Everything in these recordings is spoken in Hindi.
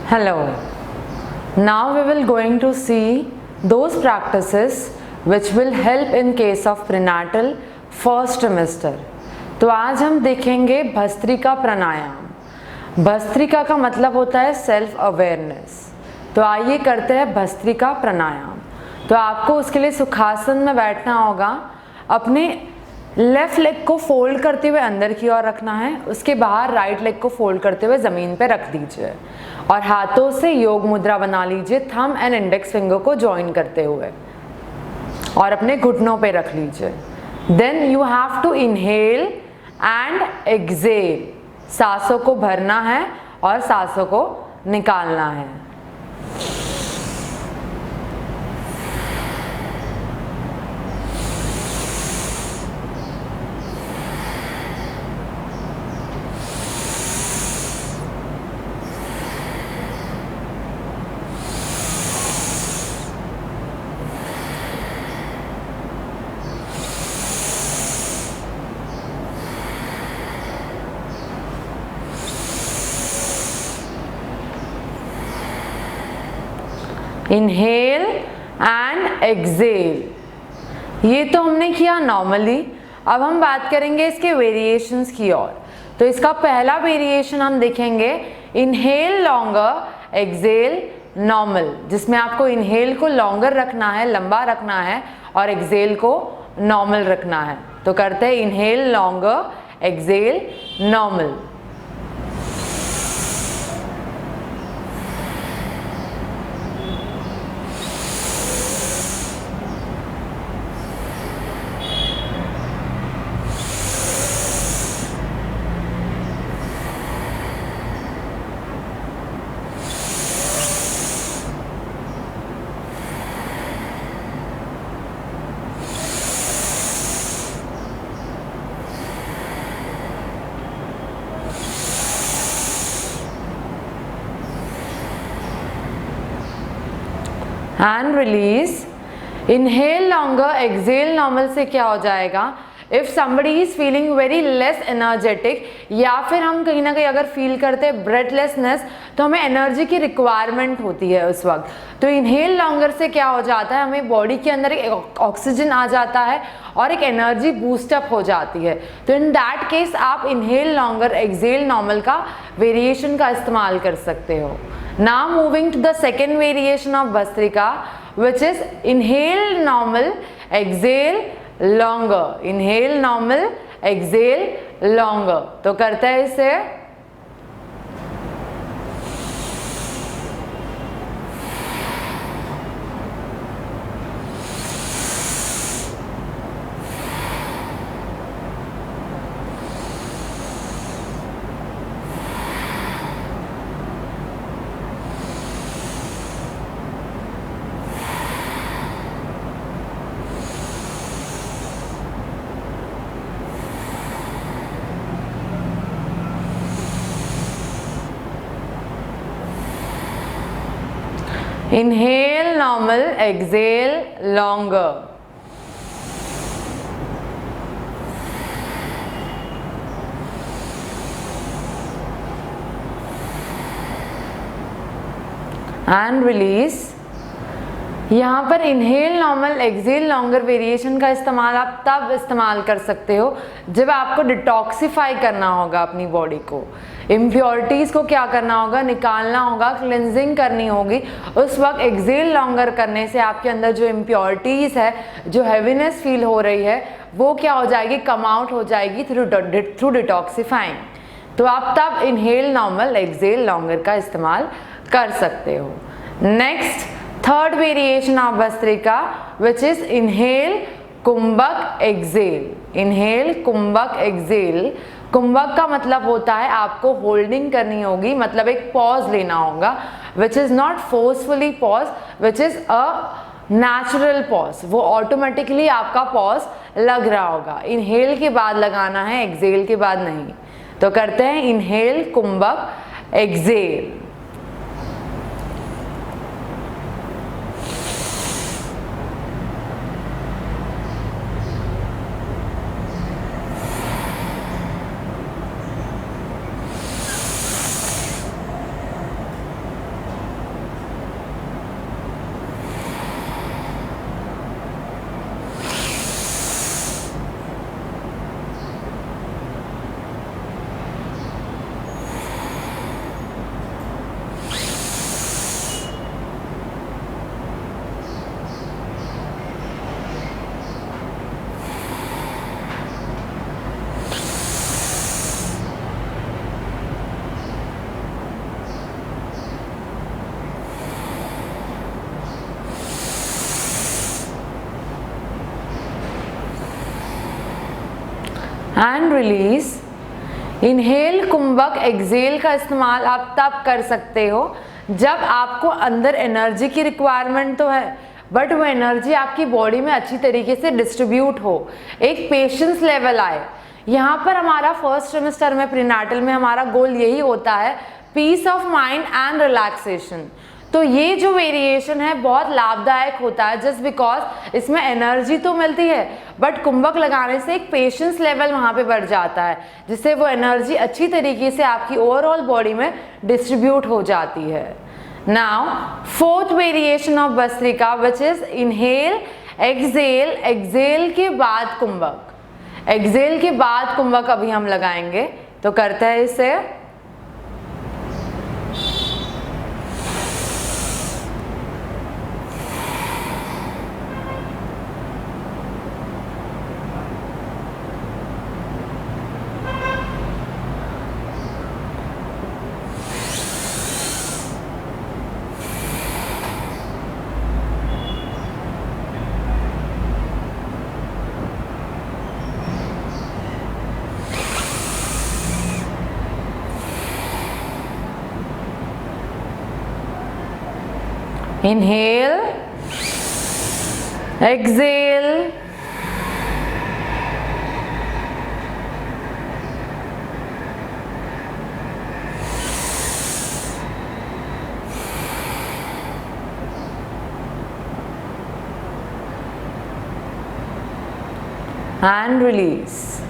Hello. Now we will going to see those practices which will help in case of prenatal first trimester. तो आज हम देखेंगे भस्त्रिका प्राणायाम। भस्त्रिका का मतलब होता है सेल्फ अवेयरनेस। तो आइए करते हैं भस्त्रिका प्राणायाम। तो आपको उसके लिए सुखासन में बैठना होगा। अपने लेफ्ट लेग को फोल्ड करते हुए अंदर की ओर रखना है, उसके बाहर राइट लेग को फोल्ड करते हुए ज़मीन पे रख दीजिए और हाथों से योग मुद्रा बना लीजिए, थंब एंड इंडेक्स फिंगर को जॉइन करते हुए और अपने घुटनों पे रख लीजिए। Then you have to inhale and exhale. सांसों को भरना है और सांसों को निकालना है। इनहेल एंड एक्सेल, ये तो हमने किया नॉर्मली। अब हम बात करेंगे इसके वेरिएशंस की ओर। तो इसका पहला वेरिएशन हम देखेंगे इनहेल लॉन्गर एक्सेल नॉर्मल, जिसमें आपको इनहेल को लॉन्गर रखना है, लंबा रखना है, और एक्सेल को नॉर्मल रखना है। तो करते हैं inhale longer exhale normal. And release. Inhale longer exhale normal से क्या हो जाएगा, if somebody is feeling very less energetic, या फिर हम कहीं ना कहीं अगर फील करते हैं ब्रेथलेसनेस, तो हमें एनर्जी की रिक्वायरमेंट होती है उस वक्त। तो इनहेल लॉन्गर से क्या हो जाता है, हमें बॉडी के अंदर एक ऑक्सीजन आ जाता है और एक एनर्जी बूस्टअप हो जाती है। तो इन दैट केस आप इनहेल लॉन्गर एक्सेल नॉर्मल का वेरिएशन का इस्तेमाल कर सकते हो। Now moving to the second variation of Bhastrika, which is inhale normal, exhale longer. Inhale normal, exhale longer. तो करते हैं इसे। Inhale normal, exhale longer. And release. यहाँ पर inhale normal exhale longer variation का इस्तेमाल आप तब इस्तेमाल कर सकते हो जब आपको डिटॉक्सिफाई करना होगा अपनी बॉडी को, इम्प्योरिटीज़ को क्या करना होगा, निकालना होगा, क्लिनजिंग करनी होगी। उस वक्त एक्सेल लॉन्गर करने से आपके अंदर जो इम्प्योरिटीज़ है, जो हैवीनेस फील हो रही है, वो क्या हो जाएगी, कम आउट हो जाएगी थ्रू डिटॉक्सिफाइंग। तो आप तब इनहेल नॉर्मल एक्सेल लॉन्गर का इस्तेमाल कर सकते हो। Next third variation of bhastrika, which is inhale kumbhaka exhale. Inhale kumbhaka exhale. कुंभक का मतलब होता है आपको होल्डिंग करनी होगी, मतलब एक पॉज लेना होगा, which is not forcefully pause, which is a natural pause. वो ऑटोमेटिकली आपका पॉज लग रहा होगा। इनहेल के बाद लगाना है, एक्सेल के बाद नहीं। तो करते हैं inhale kumbhaka exhale. And release. Inhale kumbhaka exhale का इस्तेमाल आप तब कर सकते हो जब आपको अंदर एनर्जी की रिक्वायरमेंट तो है, बट वो एनर्जी आपकी बॉडी में अच्छी तरीके से डिस्ट्रीब्यूट हो, एक पेशेंस लेवल आए। यहाँ पर हमारा फर्स्ट सेमेस्टर में प्रीनाटल में हमारा गोल यही होता है, peace of mind and relaxation. तो ये जो वेरिएशन है बहुत लाभदायक होता है, जस्ट बिकॉज इसमें एनर्जी तो मिलती है बट कुंभक लगाने से एक पेशेंस लेवल वहाँ पे बढ़ जाता है, जिससे वो एनर्जी अच्छी तरीके से आपकी ओवरऑल बॉडी में डिस्ट्रीब्यूट हो जाती है। Now fourth variation of bhastrika which is inhale exhale, exhale के बाद कुंभक, एक्सेल के बाद कुंभक अभी हम लगाएंगे। तो करते हैं इसे। Inhale, exhale, and release.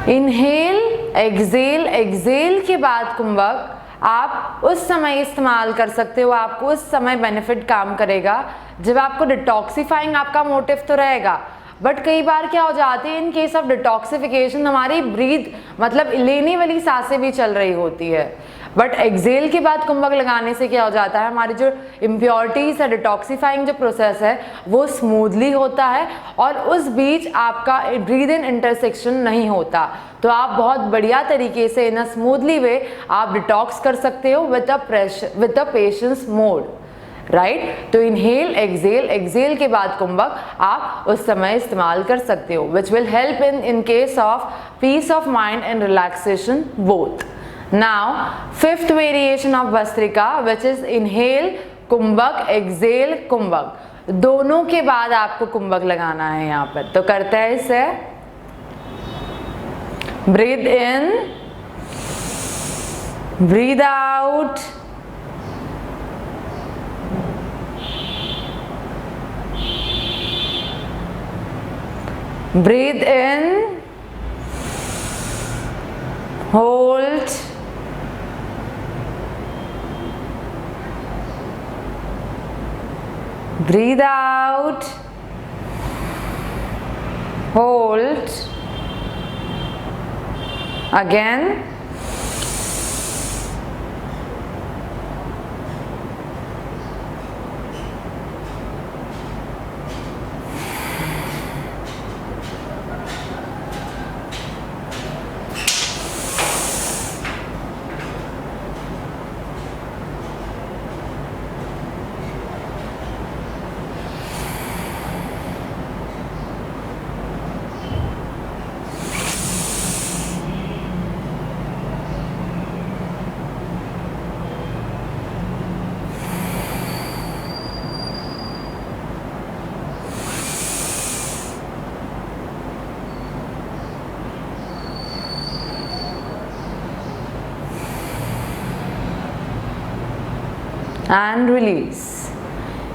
Inhale, exhale, exhale के बाद कुंभक आप उस समय इस्तेमाल कर सकते हो, आपको उस समय बेनिफिट काम करेगा जब आपको डिटॉक्सिफाइंग आपका मोटिव तो रहेगा, बट कई बार क्या हो जाती है इन केस ऑफ डिटॉक्सिफिकेशन हमारी ब्रीथ मतलब लेने वाली सांसें भी चल रही होती है, बट एक्सेल के बाद कुंभक लगाने से क्या हो जाता है हमारी जो इम्प्योरिटीज है, डिटॉक्सिफाइंग जो प्रोसेस है वो स्मूथली होता है और उस बीच आपका ब्रीद इन इंटरसेक्शन नहीं होता। तो आप बहुत बढ़िया तरीके से इन अ स्मूथली वे आप डिटॉक्स कर सकते हो with a patience mode, right. तो इनहेल एक्सेल, एक्सेल के बाद कुंभक आप उस समय इस्तेमाल कर सकते हो, which will help in case of peace of mind and relaxation both. Now fifth variation of bhastrika which is inhale कुंभक, exhale कुंभक, दोनों के बाद आपको कुंभक लगाना है यहाँ पर। तो करते हैं इसे। Breathe in, breathe out, breathe in, hold, breathe out, hold, again, and release.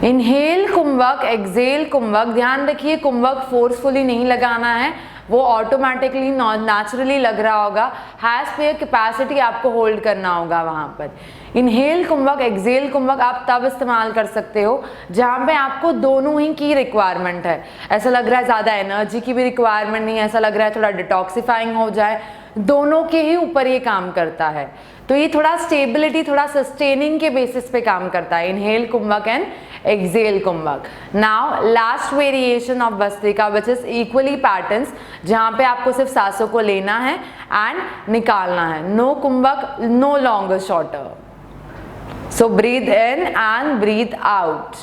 Inhale kumbhaka, exhale kumbhaka. ध्यान रखिए कुंभक फोर्सफुली नहीं लगाना है, वो ऑटोमेटिकली नेचुरली लग रहा होगा, हैज पे कैपेसिटी आपको होल्ड करना होगा वहाँ पर। इनहेल कुंभक, एक्सेल कुंभक आप तब इस्तेमाल कर सकते हो जहाँ पे आपको दोनों ही की रिक्वायरमेंट है, ऐसा लग रहा है ज़्यादा एनर्जी की भी रिक्वायरमेंट नहीं है, ऐसा लग रहा है थोड़ा डिटॉक्सिफाइंग हो जाए, दोनों के ही ऊपर ये काम करता है। तो ये थोड़ा स्टेबिलिटी, थोड़ा सस्टेनिंग के बेसिस पे काम करता है, inhale kumbhaka and exhale kumbhaka. Now last variation of bhastrika which is equally patterns, जहाँ पे आपको सिर्फ सांसों को लेना है एंड निकालना है, no kumbhaka, no longer shorter. So breathe in and breathe out.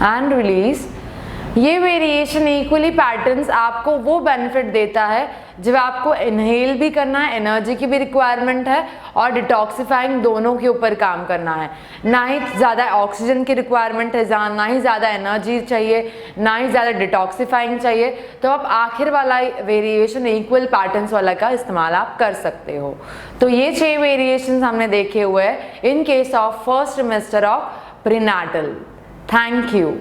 And release. ये वेरिएशन इक्वली पैटर्न्स आपको वो बेनिफिट देता है जब आपको इनहेल भी करना है, एनर्जी की भी रिक्वायरमेंट है और डिटॉक्सिफाइंग दोनों के ऊपर काम करना है। ना ही ज़्यादा ऑक्सीजन की रिक्वायरमेंट है, जहाँ ना ही ज़्यादा एनर्जी चाहिए, ना ही ज़्यादा डिटॉक्सिफाइंग चाहिए, तो आप आखिर वाला वेरिएशन इक्वल पैटर्न्स वाला का इस्तेमाल आप कर सकते हो। तो ये 6 वेरिएशन हमने देखे हुए हैं in case of first semester of prenatal. Thank you.